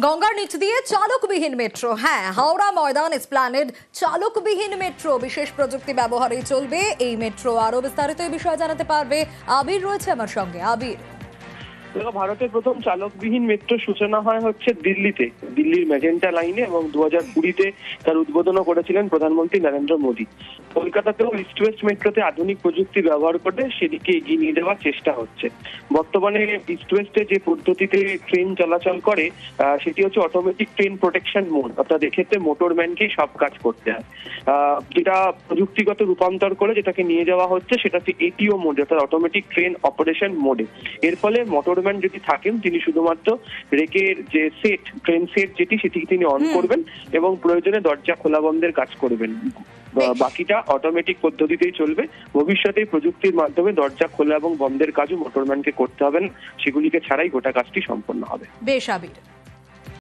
গঙ্গার নিচ দিয়ে চালকবিহীন মেট্রো। হ্যাঁ, হাওড়া ময়দান এসপ্ল্যানেড চালকবিহীন মেট্রো। বিশেষ প্রযুক্তি ব্যবহারেই চলবে এই মেট্রো। আরো বিস্তারিত এই বিষয়ে জানাতে পারবে আবির, রয়েছে আমার সঙ্গে। আবির, ভারতের প্রথম চালকবিহীন মেট্রো সূচনা হয় হচ্ছে দিল্লিতে, দিল্লির ম্যাজেন্টা লাইনে, এবং 2020-তে তার উদ্বোধনও করেছিলেন প্রধানমন্ত্রী নরেন্দ্র মোদী। কলকাতাতেও ইস্ট ওয়েস্ট মেট্রোতে আধুনিক প্রযুক্তি ব্যবহার করে সেদিকে এগিয়ে নিয়ে যাওয়ার চেষ্টা হচ্ছে। বর্তমানে ইস্ট ওয়েস্টে যে পদ্ধতিতে ট্রেন চলাচল করে সেটি হচ্ছে অটোমেটিক ট্রেন প্রোটেকশন মোড, অর্থাৎ এক্ষেত্রে মোটরম্যানকেই সব কাজ করতে হয়। যেটা প্রযুক্তিগত রূপান্তর করে যেটাকে নিয়ে যাওয়া হচ্ছে সেটা হচ্ছে এটিও মোড, অর্থাৎ অটোমেটিক ট্রেন অপারেশন মোডে। এর ফলে মোটরম্যান যদি থাকেন তিনি শুধুমাত্র রেকের যে সেট, ট্রেন সেট সেটিকে তিনি অন করবেন এবং প্রয়োজনে দরজা খোলা বন্ধের কাজ করবেন। বাকিটা অটোমেটিক পদ্ধতিতেই চলবে। ভবিষ্যতে প্রযুক্তির মাধ্যমে দরজা খোলা এবং বন্ধের কাজও মোটরম্যানকে করতে হবে না, সেগুলিকে ছাড়াই গোটা কাজটি সম্পন্ন হবে। বেশ আবির।